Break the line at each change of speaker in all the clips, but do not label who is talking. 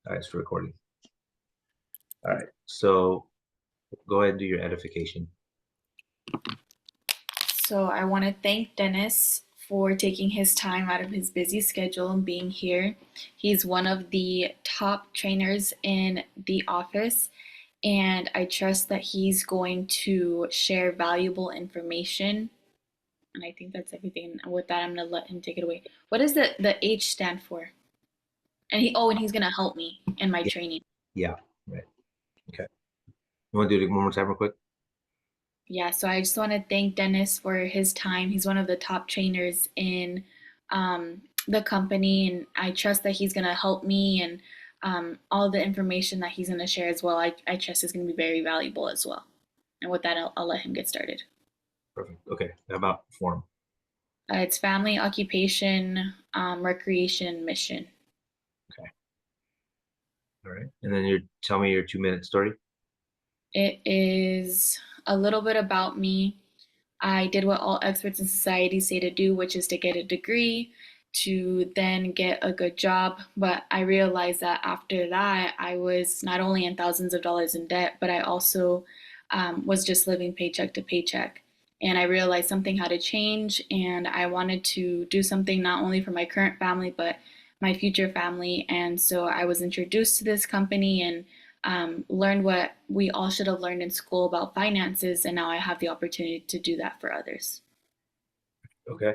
All right, it's recording. All right, so go ahead and do your edification.
So I want to thank Dennis for taking his time out of his busy schedule and being here. He's one of the top trainers in the office, and I trust that he's going to share valuable information. And I think that's everything. And with that, I'm going to let him take it away. What does the H stand for? And he's going to help me in my
Yeah,
training.
yeah, right. Okay. You want to do it one more time real quick?
Yeah, so I just want to thank Dennis for his time. He's one of the top trainers in the company, and I trust that he's going to help me and all the information that he's going to share as well. I trust is going to be very valuable as well. And with that, I'll let him get started.
Perfect. Okay. How about form?
It's family, occupation, recreation, and mission.
Okay. All right. And then you tell me your 2-minute story.
It is a little bit about me. I did what all experts in society say to do, which is to get a degree, to then get a good job. But I realized that after that, I was not only in thousands of dollars in debt, but I also was just living paycheck to paycheck. And I realized something had to change, and I wanted to do something not only for my current family, but my future family. And so I was introduced to this company and learned what we all should have learned in school about finances, and now I have the opportunity to do that for others.
Okay.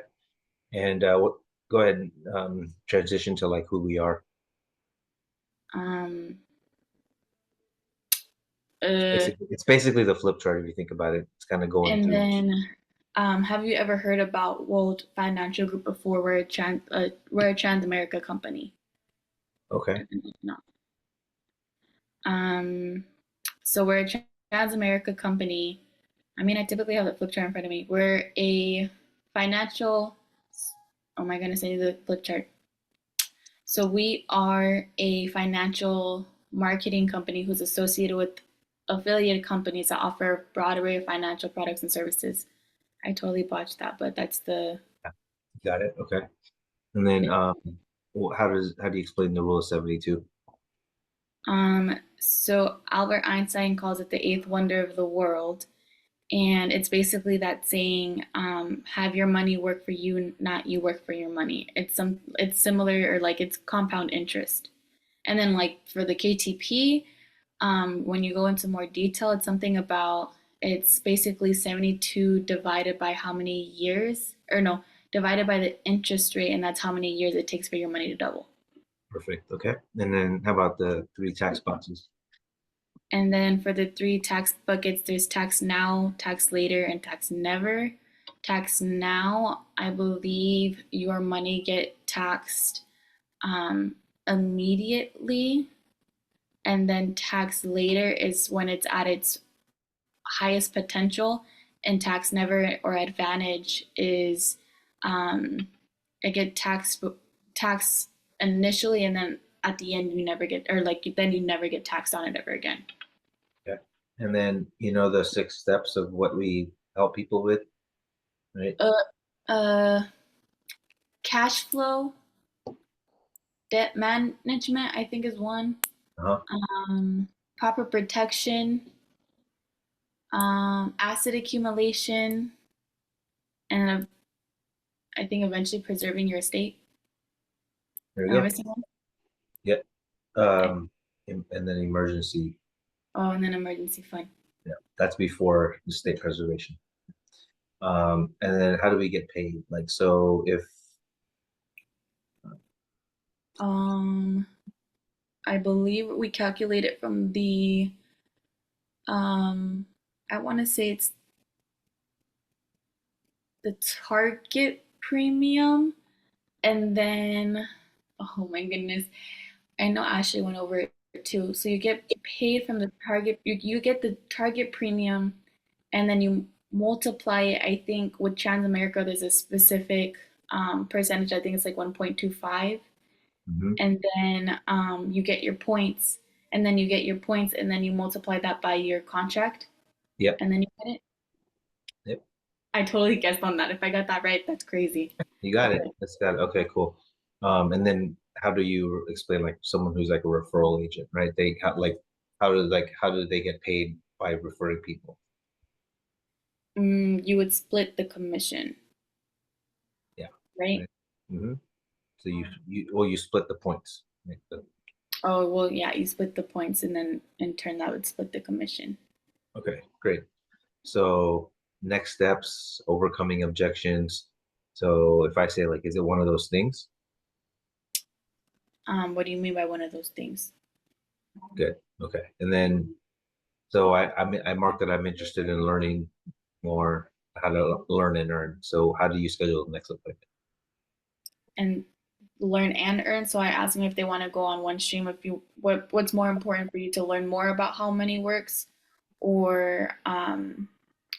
And go ahead and transition to like who we are.
Um,
It's
uh,
basically, it's basically the flip chart if you think about it. It's kind of going
and
through.
then, have you ever heard about World Financial Group before? We're a Trans America company.
Okay.
No. Um, so we're a Trans America company. I mean, I typically have the flip chart in front of me. We're a financial. Oh my goodness, I need the flip chart. So we are a financial marketing company who's associated with affiliated companies that offer a broad array of financial products and services. I totally botched that, but that's the
Got it. Okay. And then how do you explain the rule of 72?
so Albert Einstein calls it the eighth wonder of the world. And it's basically that saying, have your money work for you, not you work for your money. It's similar, or like it's compound interest. And then like for the KTP, when you go into more detail, it's something about it's basically 72 divided by how many years, or no, divided by the interest rate, and that's how many years it takes for your money to double.
Perfect. Okay. And then how about the 3 tax boxes?
And then for the three tax buckets, there's tax now, tax later, and tax never. Tax now, I believe your money get taxed um, immediately, and then tax later is when it's at its highest potential, and tax never or advantage is it get taxed initially, and then at the end you never get, or like then you never get taxed on it ever again.
Okay. And then the 6 steps of what we help people with, right?
Uh, uh, Cash flow, debt management, I think is one.
Uh-huh.
Proper protection, asset accumulation, and I think eventually preserving your estate.
There we
Am I
go.
missing one?
Yep.
Okay.
And then emergency.
Oh, and then emergency fund.
Yeah, that's before the state preservation. And then how do we get paid? Like, so if
Um, I believe we calculate it from the I want to say it's the target premium, and then oh my goodness, I know Ashley went over it too. So you get paid from the target, you get the target premium, and then you multiply it. I think with Transamerica, there's a specific percentage. I think it's like 1.25.
Mhm.
And then you get your points, and then you get your points, and then you multiply that by your contract,
Yep,
and then you get it.
yep,
I totally guessed on that. If I got that right, that's crazy.
you got it.
Okay.
That's got it. Okay, cool. And then how do you explain like someone who's like a referral agent, right? They like how do they get paid by referring people?
You would split the commission,
Yeah,
right?
right. hmm So you split the points. Right?
Oh, well, yeah, you split the points, and then in turn that would split the commission.
Okay, great. So next steps, overcoming objections. So if I say like, is it one of those things?
What do you mean by one of those things?
Good. Okay. And then so I marked that I'm interested in learning more how to learn and earn. So how do you schedule the next appointment?
And learn and earn. So I asked them if they want to go on one stream. If you what's more important for you to learn more about how money works, or earn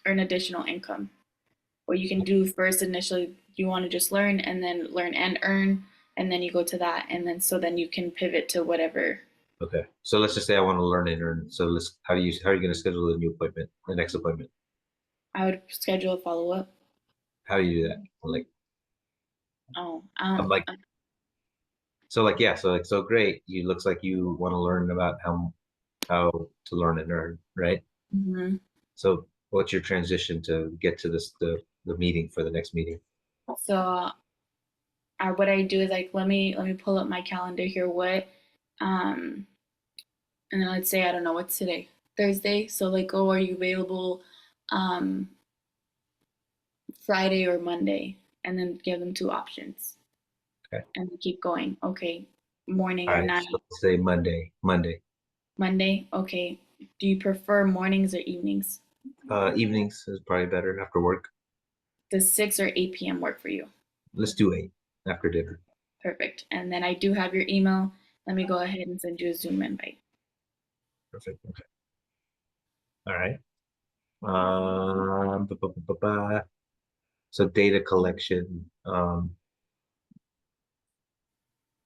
additional income. What you can do first initially, you want to just learn and then learn and earn, and then you go to that, and then so then you can pivot to whatever.
Okay. So let's just say I want to learn and earn. So let's how are you going to schedule the new appointment, the next appointment?
I would schedule a follow up.
How do you do that? Like
Oh,
I'm like so like yeah, so like so great. You looks like you want to learn about how to learn and earn, right?
mhm.
So what's your transition to get to this the meeting for the next meeting?
So what I do is like let me pull up my calendar here. What um and then let's say I don't know what's today, Thursday. So like, oh, are you available um Friday or Monday? And then give them two options
Okay.
and keep going. Okay, morning
All
or
right.
night.
So let's say Monday. Monday.
Monday. Okay. Do you prefer mornings or evenings?
Evenings is probably better after work.
Does 6 or 8 p.m. work for you?
Let's do 8 after dinner.
Perfect. And then I do have your email. Let me go ahead and send you a Zoom invite.
Perfect. Okay. All right. Ba, ba, ba, ba, ba. So data collection.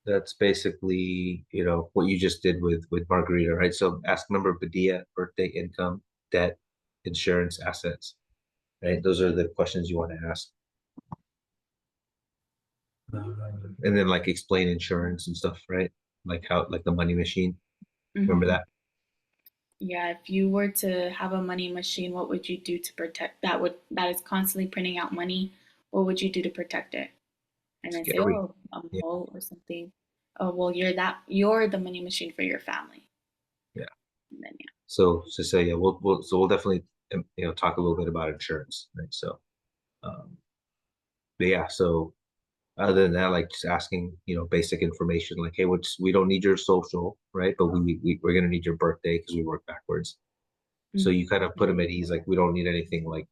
That's basically, what you just did with Margarita, right? So ask member Badia, birthday, income, debt, insurance, assets, right? Those are the questions you want to ask. And then like explain insurance and stuff, right? Like how, like the money machine. Remember
Hmm.
that?
Yeah, if you were to have a money machine, what would you do to protect that is constantly printing out money? What would you do to protect it? And then say,
Scary.
oh, a
Yeah.
mole or something. Oh, well, you're the money machine for your family.
Yeah.
And then yeah.
So yeah, we'll definitely talk a little bit about insurance, right? So, um, but yeah, so other than that, like just asking, basic information, like, hey, we don't need your social, right? But we're gonna need your birthday because we work backwards. So you
Hmm.
kind of put them at ease, like we don't need anything like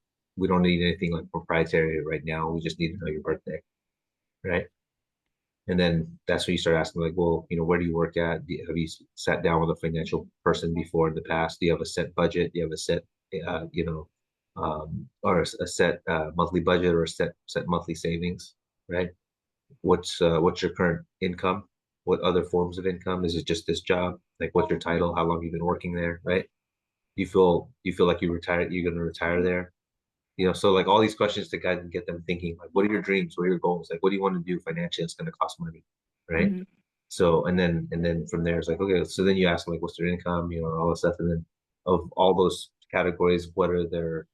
proprietary right now. We just need to know your birthday, right? And then that's when you start asking, like, well, where do you work at? Have you sat down with a financial person before in the past? Do you have a set budget? Do you have a set, or a set monthly budget or a set monthly savings, right? What's your current income? What other forms of income? Is it just this job? Like, what's your title? How long you been working there, right? Do you feel like you're gonna retire there? So like all these questions to guide and get them thinking, like, what are your dreams? What are your goals? Like, what do you want to do financially? It's going to cost money, right?
Hmm.
So, and then from there, it's like, okay, so then you ask them, like, what's their income, all this stuff. And then of all those categories, what are their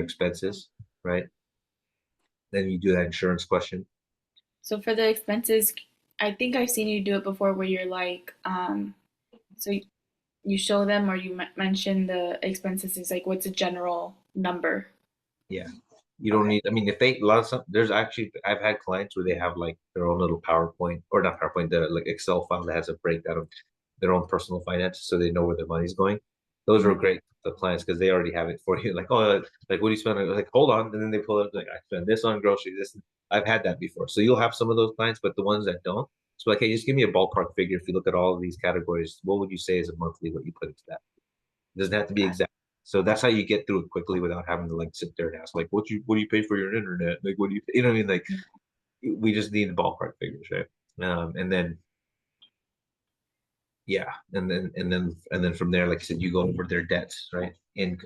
expenses, right? Then you do that insurance question.
So for the expenses, I think I've seen you do it before where you're like, so you show them or you mention the expenses is like, what's a general number?
Yeah. You don't
Okay.
need, I mean, if they, a lot of some, there's actually, I've had clients where they have like their own little PowerPoint or not PowerPoint, the like Excel file that has a breakdown of their own personal finances so they know where their money's going. Those are
Mhm.
great for clients because they already have it for you. Like, oh, like what do you spend on? Like, hold on. And then they pull up, like, I spend this on groceries. This, I've had that before. So you'll have some of those clients, but the ones that don't, so like, hey, just give me a ballpark figure. If you look at all of these categories, what would you say is a monthly what you put into that? It doesn't have to be
Got
exact. So that's how you get through it quickly without having to like sit there and ask like, what do you pay for your internet? Like, what do you know what I mean? Like,
it.
we just need the ballpark figures, right? And then yeah, and then from there, like I said, you go over their debts, right? In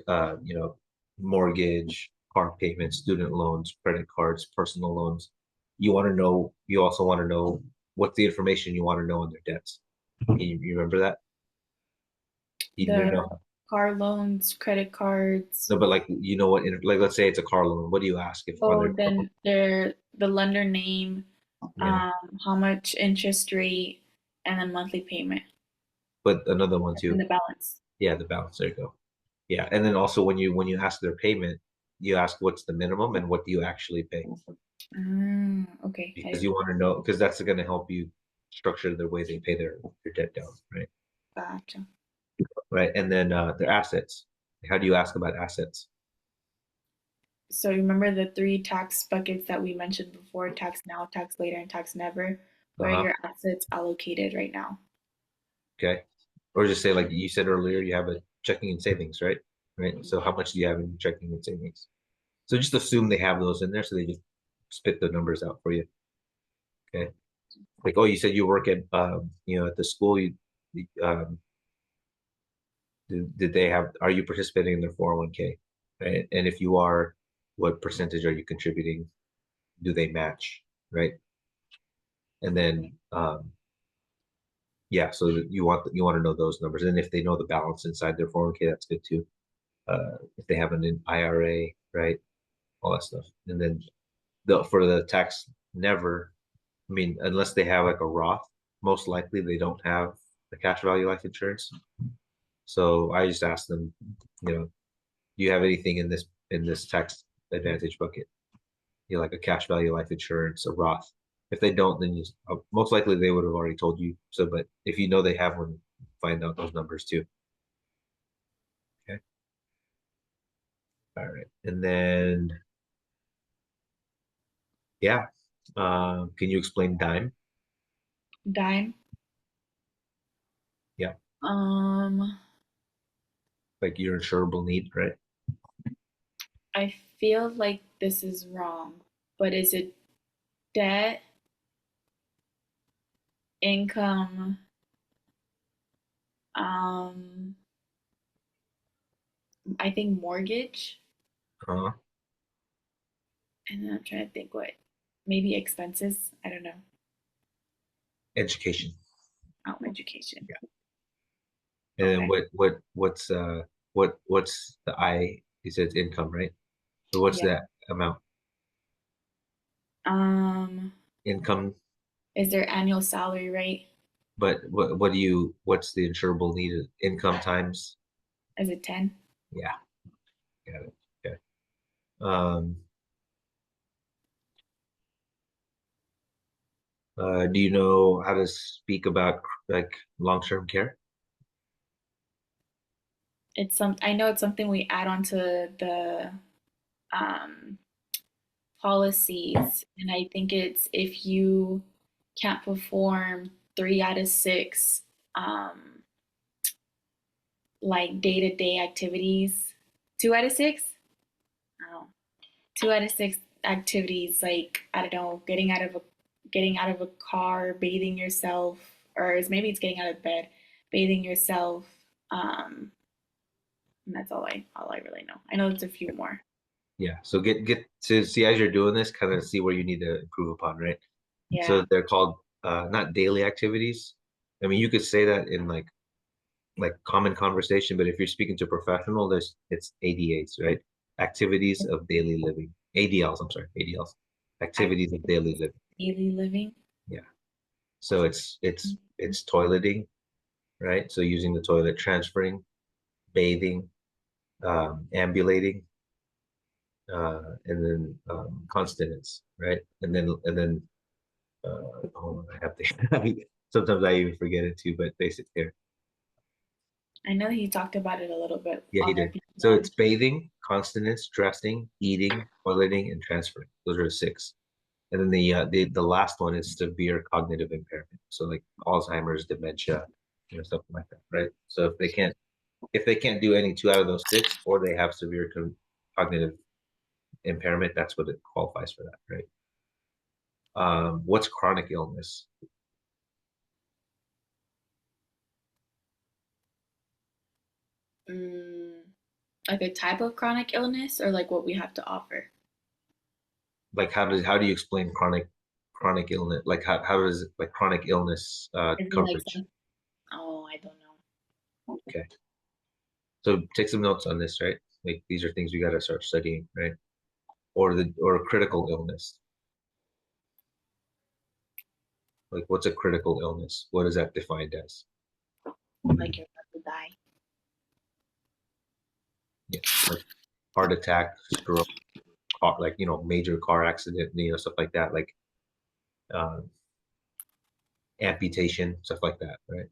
mortgage, car payments, student loans, credit cards, personal loans. You also want to know what's the information you want to know on their debts? You remember that? You need to
The
know.
car loans, credit cards.
No, but like you know what? Like let's say it's a car loan. What do you ask if on
Oh,
their car loan?
then the lender name,
Yeah,
how much interest rate, and then monthly payment,
but another one
and
too.
the balance.
Yeah, the balance. There you go. Yeah, and then also when you ask their payment, you ask what's the minimum and what do you actually pay,
Okay,
because
I
you want to know because that's going to help you structure the way they pay their debt down, right?
gotcha.
Right, and then their assets. How do you ask about assets?
So remember the three tax buckets that we mentioned before: tax now, tax later, and tax never. Where are
Uh-huh.
your assets allocated right now?
Okay. Or just say like you said earlier, you have a checking and savings, right? Right. So how much do you have in checking and savings? So just assume they have those in there, so they just spit the numbers out for you. Okay. Like, oh, you said you work at at the school. Did they have? Are you participating in their 401k? Right. And if you are, what percentage are you contributing? Do they match? Right. And then yeah, so you want to know those numbers, and if they know the balance inside their 401k, that's good too. If they have an IRA, right? All that stuff. And then for the tax never, I mean, unless they have like a Roth, most likely they don't have the cash value life insurance. So I just ask them, do you have anything in this tax advantage bucket? Like a cash value life insurance, a Roth. If they don't, then most likely they would have already told you. So, but if you know they have one, find out those numbers too. Okay. All right. And then, yeah. Can you explain dime?
Dime.
Yeah.
Um,
Like your insurable need, right?
I feel like this is wrong, but is it debt, income, um, I think mortgage,
Uh,
and then I'm trying to think what, maybe expenses. I don't know.
Education.
Oh, education.
Yeah. And then
Okay.
what's the I? He says income, right? So what's
Yeah.
that amount?
Um,
Income,
is their annual salary rate?
but what's the insurable need? Income times.
Is it 10?
Yeah, got it. Okay. Um, do you know how to speak about like long-term care?
I know it's something we add on to the um policies, and I think it's if you can't perform 3 out of 6 um like day-to-day activities. 2 out of 6? Oh, 2 out of 6 activities, like I don't know, getting out of a car, bathing yourself, or maybe it's getting out of bed, bathing yourself. Um, and that's all I really know. I know there's a few more.
Yeah. So get to see as you're doing this, kind of see where you need to improve upon, right?
Yeah.
So they're called not daily activities. I mean, you could say that in like common conversation, but if you're speaking to a professional, it's ADAs, right? Activities of daily living. ADLs, I'm sorry, ADLs. Activities of daily
Activities of
living.
daily living.
Yeah. So it's toileting, right? So using the toilet, transferring, bathing, ambulating, and then continence, right? And then hold on, I have to sometimes I even forget it too, but basic care.
I know he talked about it a little bit
Yeah, he
on their
did. So
PPM.
it's bathing, continence, dressing, eating, toileting, and transferring. Those are 6. And then the last one is severe cognitive impairment. So like Alzheimer's, dementia, stuff like that, right? So if they can't do any 2 out of those 6, or they have severe cognitive impairment, that's what it qualifies for that, right? What's chronic illness?
Mm, like a type of chronic illness or like what we have to offer?
Like how do you explain chronic chronic illness, like how does like chronic illness
Is it like
coverage?
some? Oh, I don't know.
Okay. So take some notes on this, right? Like these are things we got to start studying, right? Or critical illness. Like what's a critical illness? What is that defined as?
Like you're about to die.
Yeah, like heart attack, stroke, car, like major car accident, stuff like that, like uh, amputation, stuff like that, right?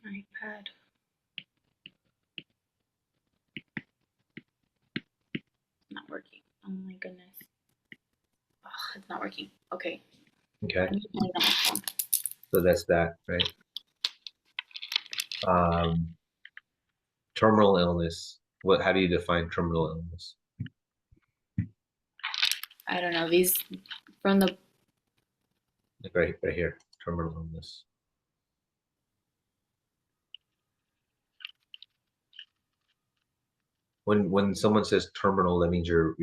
iPad. Not working. Oh my goodness. Oh, it's not working. Okay.
Okay,
Let me play it on my phone.
so that's that, right? Um, terminal illness. How do you define terminal illness?
I don't know. These from the
Like right here, terminal illness. When someone says terminal, that means you're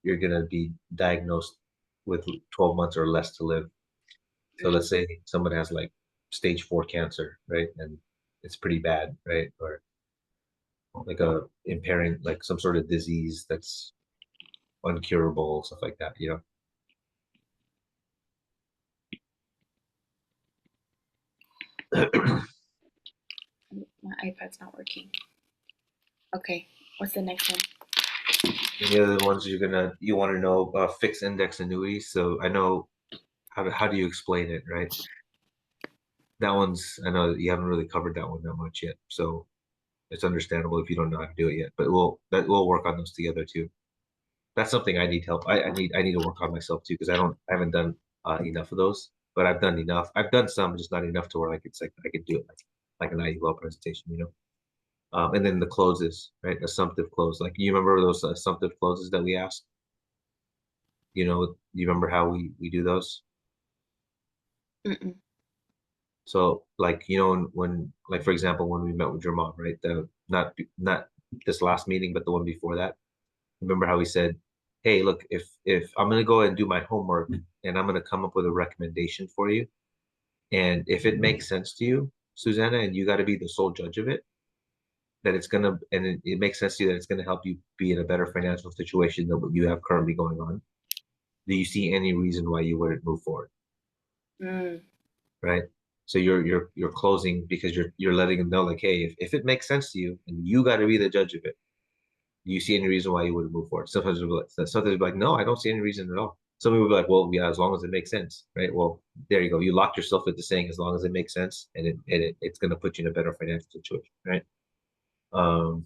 gonna be diagnosed with 12 months or less to live. So let's say someone has like stage 4 cancer, right? And it's pretty bad, right? Or like a impairing, like some sort of disease that's uncurable, stuff like that.
my iPad's not working. Okay. What's the next one?
Any other ones you want to know? Fixed index annuities. So I know how do you explain it, right? That one's I know you haven't really covered that one that much yet, so it's understandable if you don't know how to do it yet. But we'll work on those together too. That's something I need help. I need to work on myself too because I haven't done enough of those, but I've done enough. I've done some, just not enough to where like it's like I could do it like an IUL presentation. And then the closes, right? Assumptive close. Like you remember those assumptive closes that we asked? You remember how we do those?
Mm-mm.
So like when like for example when we met with your mom, right? The not this last meeting, but the one before that. Remember how we said, "Hey, look, if I'm gonna go ahead and do my homework and I'm gonna come up with a recommendation for you, and if it makes sense to you, Susanna, and you got to be the sole judge of it, that it's gonna and it makes sense to you that it's gonna help you be in a better financial situation than what you have currently going on. Do you see any reason why you wouldn't move forward?"
Mm.
Right? So you're closing because you're letting them know like, hey, if it makes sense to you and you got to be the judge of it, do you see any reason why you wouldn't move forward? Sometimes they'll be like, no, I don't see any reason at all. Some people will be like, well, yeah, as long as it makes sense, right? Well, there you go. You locked yourself into saying as long as it makes sense, and it's going to put you in a better financial situation, right? Um,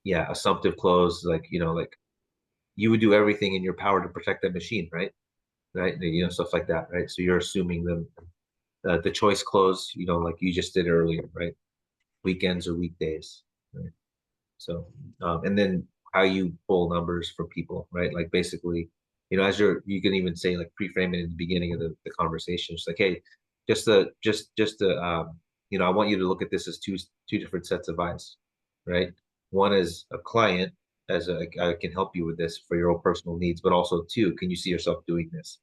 yeah, assumptive close, like like you would do everything in your power to protect that machine, right? Right, stuff like that, right? So you're assuming the choice close, like you just did earlier, right? Weekends or weekdays, right? So, and then how you pull numbers for people, right? Like basically, as you can even say like pre-frame it in the beginning of the conversation. It's like, hey, I want you to look at this as two different sets of eyes, right? One is a client, I can help you with this for your own personal needs, but also two, can you see yourself doing this?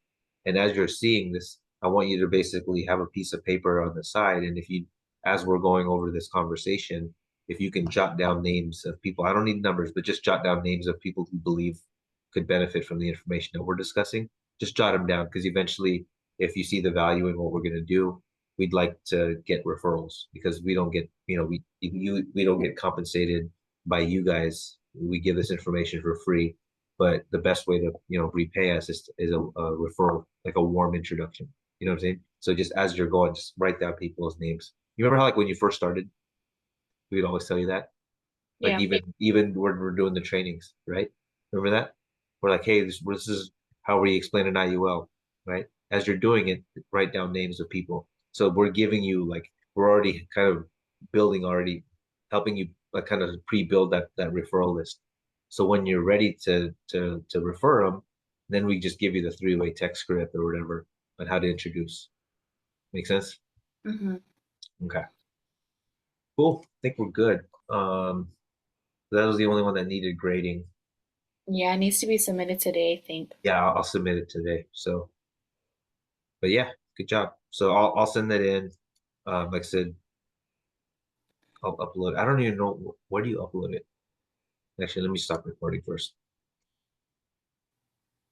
And as you're seeing this, I want you to basically have a piece of paper on the side, and as we're going over this conversation, if you can jot down names of people, I don't need numbers, but just jot down names of people who believe could benefit from the information that we're discussing. Just jot them down because eventually, if you see the value in what we're going to do, we'd like to get referrals because we don't get, we don't get compensated by you guys. We give this information for free, but the best way to, repay us is a referral, like a warm introduction. You know what I'm saying? So just as you're going, just write down people's names. You remember how like when you first started, we'd always tell you that? Like
Yeah.
even when we're doing the trainings, right? Remember that? We're like, hey, this is how we explain an IUL, right? As you're doing it, write down names of people. So we're giving you like we're already kind of building already, helping you like kind of pre-build that referral list. So when you're ready to refer them, Then we just give you the three-way text script or whatever on how to introduce. Make sense?
Mm-hmm.
Okay. Cool. I think we're good. That was the only one that needed grading.
Yeah, it needs to be submitted today, I think.
Yeah, I'll submit it today. So, but yeah, good job. So I'll send that in. Like I said, I'll upload. I don't even know where do you upload it. Actually, let me stop recording first.